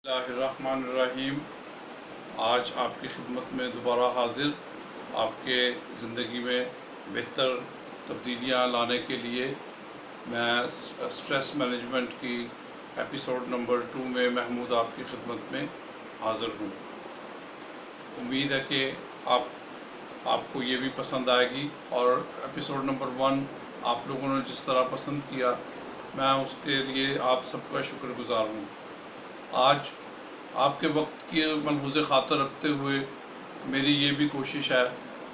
اللہ الرحمن الرحیم۔ آج آپ کی خدمت میں دوبارہ حاضر، آپ کے زندگی میں بہتر تبدیلیاں لانے کے لیے میں اسٹریس مینجمنٹ کی ایپیسوڈ نمبر 2 میں محمود آپ کی خدمت میں حاضر ہوں۔ امید ہے کہ آپ کو یہ بھی پسند آئے گی، اور ایپیسوڈ نمبر 1 آپ لوگوں نے جس طرح پسند کیا، میں اس کے لیے آپ سب کا شکر گزار ہوں۔ آج آپ کے وقت کی ملحوظ خاطر رکھتے ہوئے میری یہ بھی کوشش ہے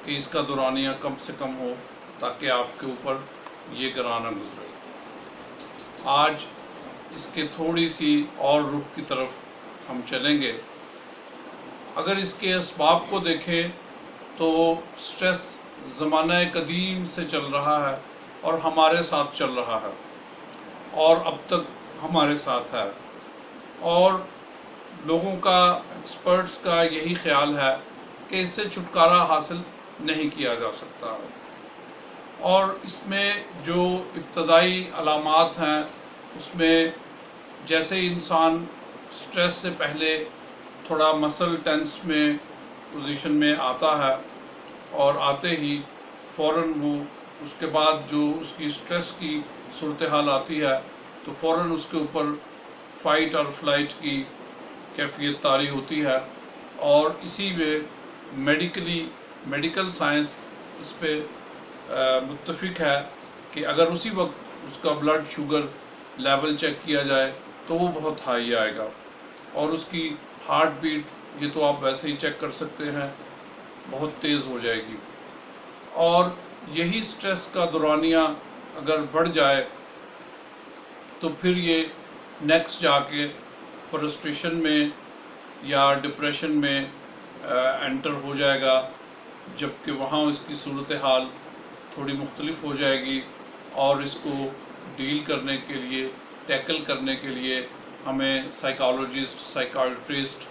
کہ اس کا دورانیہ کم سے کم ہو، تاکہ آپ کے اوپر یہ گراں نہ گزرے۔ آج اس کے تھوڑی سی اور رخ کی طرف ہم چلیں گے۔ اگر اس کے اسباب کو دیکھیں تو سٹریس زمانہ قدیم سے چل رہا ہے اور ہمارے ساتھ چل رہا ہے، اور اب تک ہمارے ساتھ ہے، اور لوگوں کا، ایکسپرٹس کا یہی خیال ہے کہ اس سے چھٹکارا حاصل نہیں کیا جا سکتا۔ اور اس میں جو ابتدائی علامات ہیں، اس میں جیسے انسان سٹریس سے پہلے تھوڑا مسل ٹینس میں پوزیشن میں آتا ہے، اور آتے ہی فوراً وہ اس کے بعد جو اس کی سٹریس کی صورتحال آتی ہے تو فوراً اس کے اوپر فائٹ اور فلائٹ کی کیفیت طاری ہوتی ہے، اور اسی میں میڈیکل سائنس اس پہ متفق ہے کہ اگر اسی وقت اس کا بلڈ شوگر لیول چیک کیا جائے تو وہ بہت ہائی آئے گا، اور اس کی ہارٹ بیٹ، یہ تو آپ ویسے ہی چیک کر سکتے ہیں، بہت تیز ہو جائے گی۔ اور یہی سٹریس کا دورانیہ اگر بڑھ جائے تو پھر یہ نیکسٹ جا کے فرسٹریشن میں یا ڈپریشن میں انٹر ہو جائے گا، جبکہ وہاں اس کی صورتحال تھوڑی مختلف ہو جائے گی، اور اس کو ڈیل کرنے کے لیے، ٹیکل کرنے کے لیے ہمیں سائیکالوجسٹ، سائیکالٹرسٹ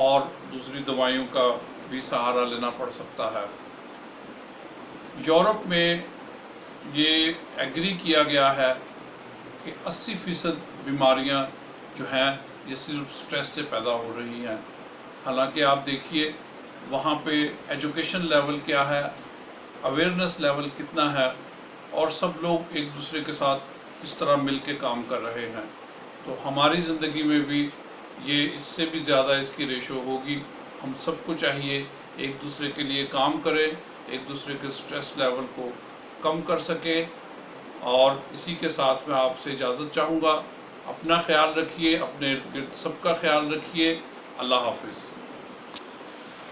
اور دوسری دوائیوں کا بھی سہارا لینا پڑ سکتا ہے۔ یورپ میں یہ ایگری کیا گیا ہے کہ 80% بیماریاں جو ہیں یہ صرف سٹریس سے پیدا ہو رہی ہیں۔ حالانکہ آپ دیکھیے وہاں پہ ایجوکیشن لیول کیا ہے، اویئرنیس لیول کتنا ہے، اور سب لوگ ایک دوسرے کے ساتھ کس طرح مل کے کام کر رہے ہیں۔ تو ہماری زندگی میں بھی یہ اس سے بھی زیادہ اس کی ریشو ہوگی۔ ہم سب کو چاہیے ایک دوسرے کے لیے کام کریں، ایک دوسرے کے سٹریس لیول کو کم کر سکیں، اور اسی کے ساتھ میں آپ سے اجازت چاہوں گا۔ اپنا خیال رکھیے، اپنے ارد گرد سب کا خیال رکھیے۔ اللہ حافظ۔